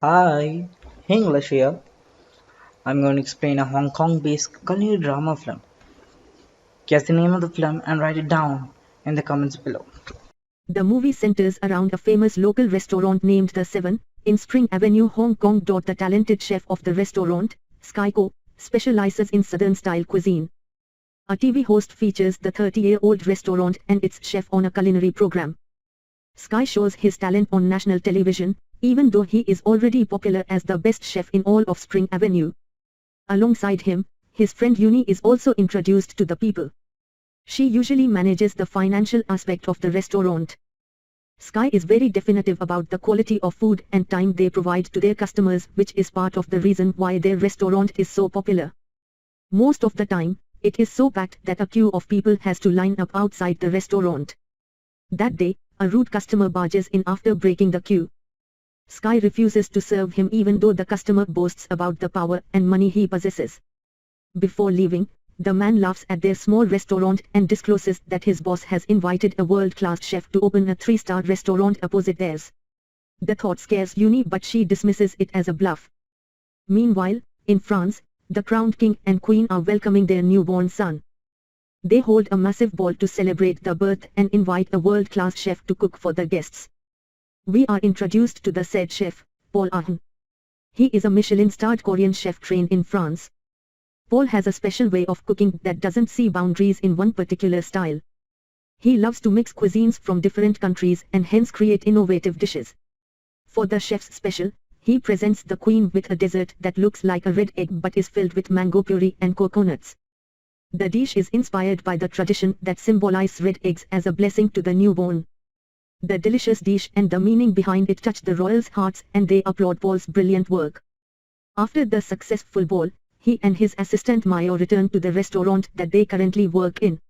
Hi, HinglisH here. I'm going to explain a Hong Kong-based culinary drama film. Guess the name of the film and write it down in the comments below. The movie centers around a famous local restaurant named The Seven, in Spring Avenue Hong Kong. The talented chef of the restaurant, Sky Ko, specializes in southern-style cuisine. A TV host features the 30-year-old restaurant and its chef on a culinary program. Sky shows his talent on national television, even though he is already popular as the best chef in all of Spring Avenue. Alongside him, his friend Uni is also introduced to the people. She usually manages the financial aspect of the restaurant. Sky is very definitive about the quality of food and time they provide to their customers, which is part of the reason why their restaurant is so popular. Most of the time, it is so packed that a queue of people has to line up outside the restaurant. That day, a rude customer barges in after breaking the queue. Sky refuses to serve him even though the customer boasts about the power and money he possesses. Before leaving, the man laughs at their small restaurant and discloses that his boss has invited a world-class chef to open a 3-star restaurant opposite theirs. The thought scares Uni, but she dismisses it as a bluff. Meanwhile, in France, the crowned king and queen are welcoming their newborn son. They hold a massive ball to celebrate the birth and invite a world-class chef to cook for the guests. We are introduced to the said chef, Paul Ahn. He is a Michelin-starred Korean chef trained in France. Paul has a special way of cooking that doesn't see boundaries in one particular style. He loves to mix cuisines from different countries and hence create innovative dishes. For the chef's special, he presents the queen with a dessert that looks like a red egg but is filled with mango puree and coconuts. The dish is inspired by the tradition that symbolizes red eggs as a blessing to the newborn. The delicious dish and the meaning behind it touch the royals' hearts and they applaud Paul's brilliant work. After the successful ball, he and his assistant Mayo return to the restaurant that they currently work in.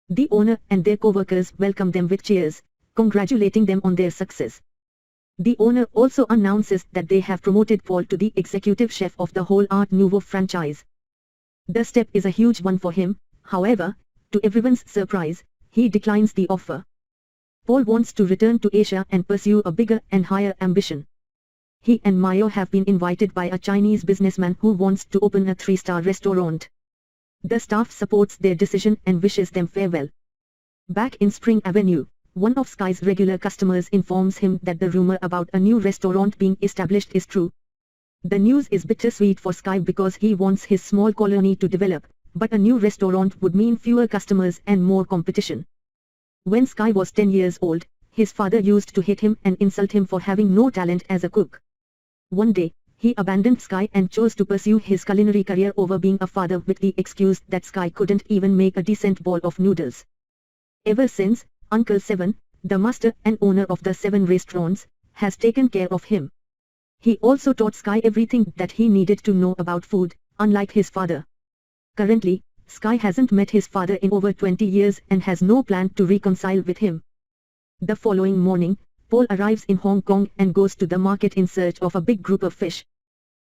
The owner and their co-workers welcome them with cheers, congratulating them on their success. The owner also announces that they have promoted Paul to the executive chef of the whole Art Nouveau franchise. The step is a huge one for him, however, to everyone's surprise, he declines the offer. Paul wants to return to Asia and pursue a bigger and higher ambition. He and Mayo have been invited by a Chinese businessman who wants to open a 3-star restaurant. The staff supports their decision and wishes them farewell. Back in Spring Avenue, one of Sky's regular customers informs him that the rumor about a new restaurant being established is true. The news is bittersweet for Sky because he wants his small colony to develop, but a new restaurant would mean fewer customers and more competition. When Sky was 10 years old, his father used to hit him and insult him for having no talent as a cook. One day, he abandoned Sky and chose to pursue his culinary career over being a father with the excuse that Sky couldn't even make a decent bowl of noodles. Ever since, Uncle Seven, the master and owner of the 7 restaurants, has taken care of him. He also taught Sky everything that he needed to know about food, unlike his father. Currently, Sky hasn't met his father in over 20 years and has no plan to reconcile with him. The following morning, Paul arrives in Hong Kong and goes to the market in search of a big group of fish.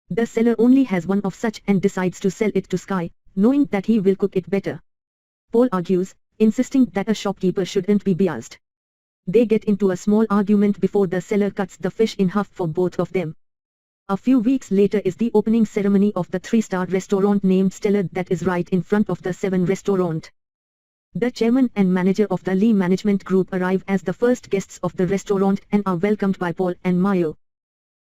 The seller only has one of such and decides to sell it to Sky, knowing that he will cook it better. Paul argues, insisting that a shopkeeper shouldn't be biased. They get into a small argument before the seller cuts the fish in half for both of them. A few weeks later is the opening ceremony of the 3-star restaurant named Stellar that is right in front of the 7 restaurant. The chairman and manager of the Lee management group arrive as the first guests of the restaurant and are welcomed by Paul and Mayo.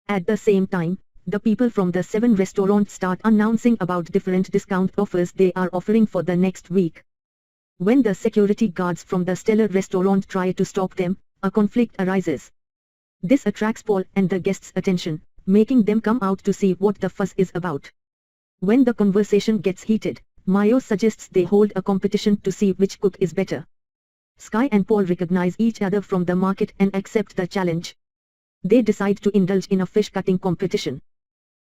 At the same time, the people from the 7 restaurant start announcing about different discount offers they are offering for the next week. When the security guards from the Stellar restaurant try to stop them, a conflict arises. This attracts Paul and the guests' attention, making them come out to see what the fuss is about. When the conversation gets heated, Mayo suggests they hold a competition to see which cook is better. Sky and Paul recognize each other from the market and accept the challenge. They decide to indulge in a fish cutting competition.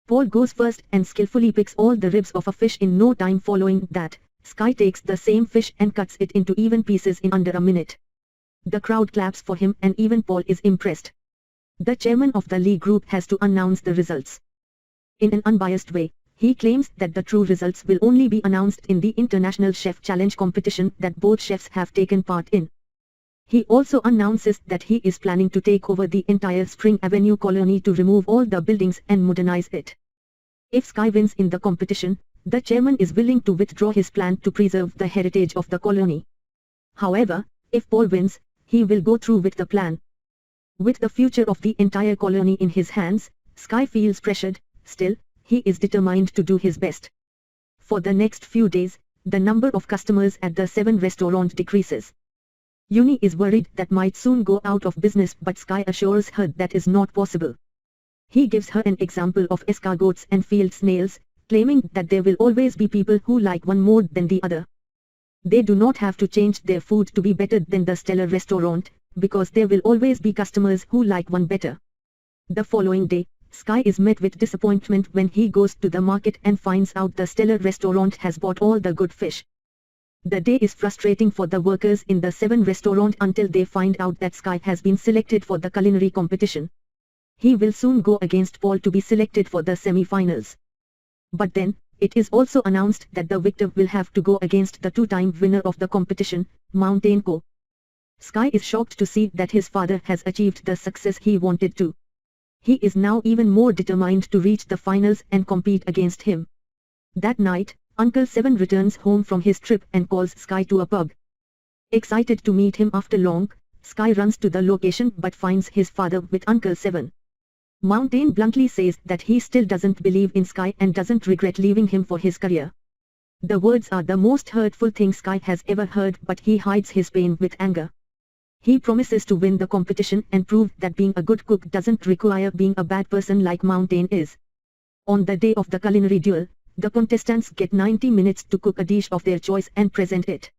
Paul goes first and skillfully picks all the ribs of a fish in no time. Following that, Sky takes the same fish and cuts it into even pieces in under a minute. The crowd claps for him and even Paul is impressed. The chairman of the Lee group has to announce the results. In an unbiased way, he claims that the true results will only be announced in the International Chef Challenge competition that both chefs have taken part in. He also announces that he is planning to take over the entire Spring Avenue colony to remove all the buildings and modernize it. If Sky wins in the competition, the chairman is willing to withdraw his plan to preserve the heritage of the colony. However, if Paul wins, he will go through with the plan. With the future of the entire colony in his hands, Sky feels pressured. Still, he is determined to do his best. For the next few days, the number of customers at the 7 restaurant decreases. Uni is worried that might soon go out of business, but Sky assures her that is not possible. He gives her an example of escargots and field snails, claiming that there will always be people who like one more than the other. They do not have to change their food to be better than the stellar restaurant, because there will always be customers who like one better. The following day, Sky is met with disappointment when he goes to the market and finds out the stellar restaurant has bought all the good fish. The day is frustrating for the workers in the 7 restaurant until they find out that Sky has been selected for the culinary competition. He will soon go against Paul to be selected for the semi-finals. But then, it is also announced that the victor will have to go against the 2-time winner of the competition, Mountain Co. Sky is shocked to see that his father has achieved the success he wanted to. He is now even more determined to reach the finals and compete against him. That night, Uncle Seven returns home from his trip and calls Sky to a pub. Excited to meet him after long, Sky runs to the location but finds his father with Uncle Seven. Mountain bluntly says that he still doesn't believe in Sky and doesn't regret leaving him for his career. The words are the most hurtful thing Sky has ever heard, but he hides his pain with anger. He promises to win the competition and prove that being a good cook doesn't require being a bad person like Mountain is. On the day of the culinary duel, the contestants get 90 minutes to cook a dish of their choice and present it.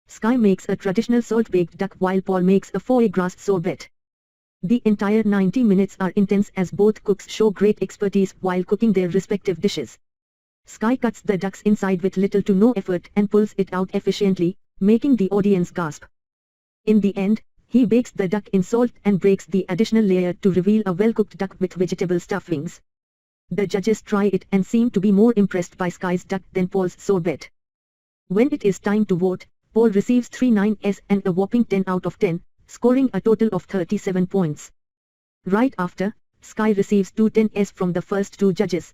Sky makes a traditional salt-baked duck while Paul makes a foie gras sorbet. The entire 90 minutes are intense as both cooks show great expertise while cooking their respective dishes. Sky cuts the duck's inside with little to no effort and pulls it out efficiently, making the audience gasp. In the end, he bakes the duck in salt and breaks the additional layer to reveal a well-cooked duck with vegetable stuffings. The judges try it and seem to be more impressed by Sky's duck than Paul's sorbet. When it is time to vote, Paul receives 3 9s and a whopping 10 out of 10, scoring a total of 37 points. Right after, Sky receives 2 10s from the first 2 judges.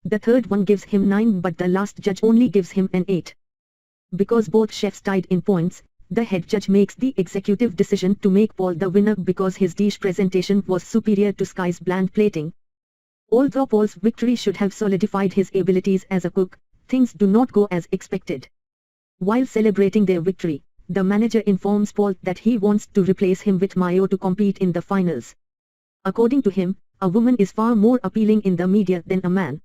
The third one gives him 9, but the last judge only gives him an 8. Because both chefs tied in points, the head judge makes the executive decision to make Paul the winner because his dish presentation was superior to Sky's bland plating. Although Paul's victory should have solidified his abilities as a cook, things do not go as expected. While celebrating their victory, the manager informs Paul that he wants to replace him with Mayo to compete in the finals. According to him, a woman is far more appealing in the media than a man.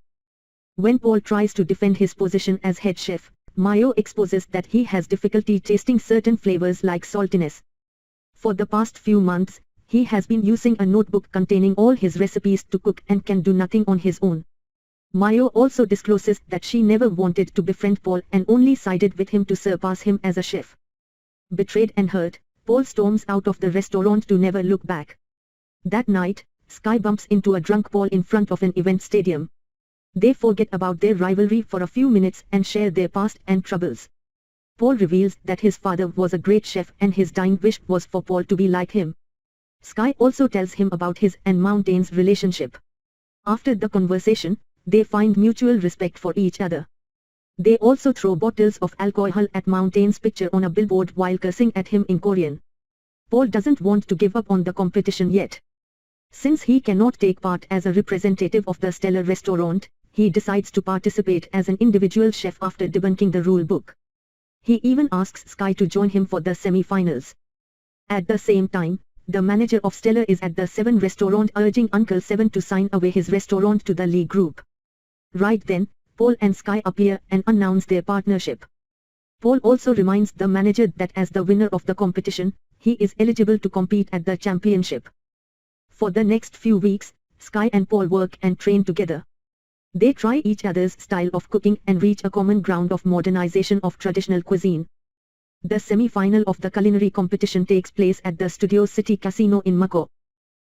When Paul tries to defend his position as head chef, Mayo exposes that he has difficulty tasting certain flavors like saltiness. For the past few months, he has been using a notebook containing all his recipes to cook and can do nothing on his own. Mayo also discloses that she never wanted to befriend Paul and only sided with him to surpass him as a chef. Betrayed and hurt, Paul storms out of the restaurant to never look back. That night, Sky bumps into a drunk Paul in front of an event stadium. They forget about their rivalry for a few minutes and share their past and troubles. Paul reveals that his father was a great chef and his dying wish was for Paul to be like him. Sky also tells him about his and Mountain's relationship. After the conversation, they find mutual respect for each other. They also throw bottles of alcohol at Mountain's picture on a billboard while cursing at him in Korean. Paul doesn't want to give up on the competition yet. Since he cannot take part as a representative of the stellar restaurant, he decides to participate as an individual chef after debunking the rule book. He even asks Sky to join him for the semi-finals. At the same time, the manager of Stellar is at the 7 restaurant urging Uncle Seven to sign away his restaurant to the Lee Group. Right then, Paul and Sky appear and announce their partnership. Paul also reminds the manager that as the winner of the competition, he is eligible to compete at the championship. For the next few weeks, Sky and Paul work and train together. They try each other's style of cooking and reach a common ground of modernization of traditional cuisine. The semi-final of the culinary competition takes place at the Studio City Casino in Macau.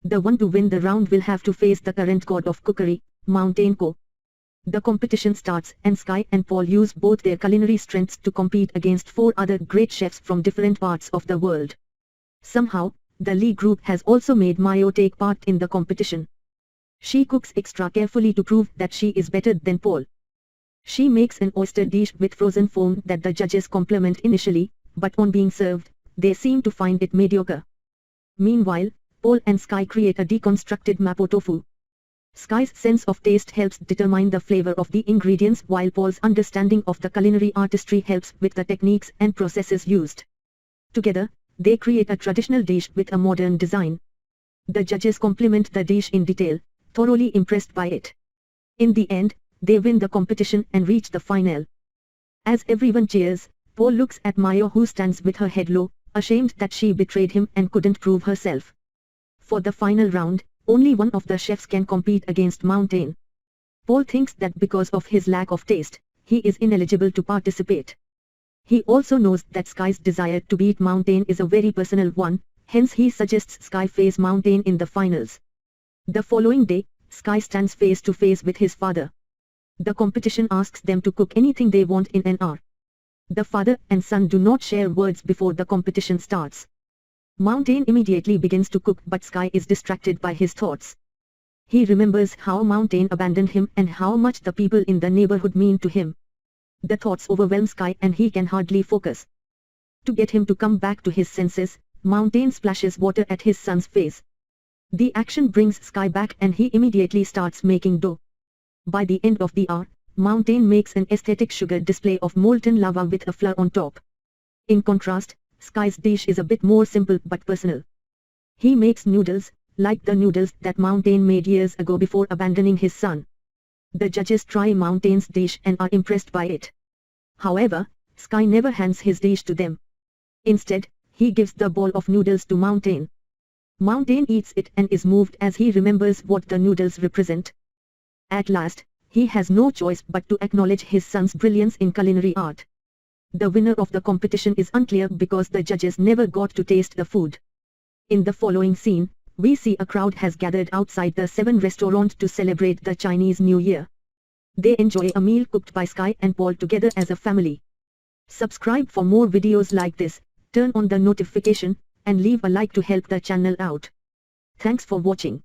The one to win the round will have to face the current god of cookery, Mountain Co. The competition starts and Sky and Paul use both their culinary strengths to compete against 4 other great chefs from different parts of the world. Somehow, the Lee group has also made Mayo take part in the competition. She cooks extra carefully to prove that she is better than Paul. She makes an oyster dish with frozen foam that the judges compliment initially, but on being served, they seem to find it mediocre. Meanwhile, Paul and Sky create a deconstructed mapo tofu. Sky's sense of taste helps determine the flavor of the ingredients while Paul's understanding of the culinary artistry helps with the techniques and processes used. Together, they create a traditional dish with a modern design. The judges compliment the dish in detail, thoroughly impressed by it. In the end, they win the competition and reach the final. As everyone cheers, Paul looks at Mayo who stands with her head low, ashamed that she betrayed him and couldn't prove herself. For the final round, only one of the chefs can compete against Mountain. Paul thinks that because of his lack of taste, he is ineligible to participate. He also knows that Sky's desire to beat Mountain is a very personal one, hence he suggests Sky face Mountain in the finals. The following day, Sky stands face to face with his father. The competition asks them to cook anything they want in an hour. The father and son do not share words before the competition starts. Mountain immediately begins to cook but Sky is distracted by his thoughts. He remembers how Mountain abandoned him and how much the people in the neighborhood mean to him. The thoughts overwhelm Sky and he can hardly focus. To get him to come back to his senses, Mountain splashes water at his son's face. The action brings Sky back and he immediately starts making dough. By the end of the hour, Mountain makes an aesthetic sugar display of molten lava with a flour on top. In contrast, Sky's dish is a bit more simple but personal. He makes noodles, like the noodles that Mountain made years ago before abandoning his son. The judges try Mountain's dish and are impressed by it. However, Sky never hands his dish to them. Instead, he gives the bowl of noodles to Mountain. Mountain eats it and is moved as he remembers what the noodles represent. At last, he has no choice but to acknowledge his son's brilliance in culinary art. The winner of the competition is unclear because the judges never got to taste the food. In the following scene, we see a crowd has gathered outside the 7 restaurant to celebrate the Chinese New Year. They enjoy a meal cooked by Sky and Paul together as a family. Subscribe for more videos like this, turn on the notification, and leave a like to help the channel out. Thanks for watching.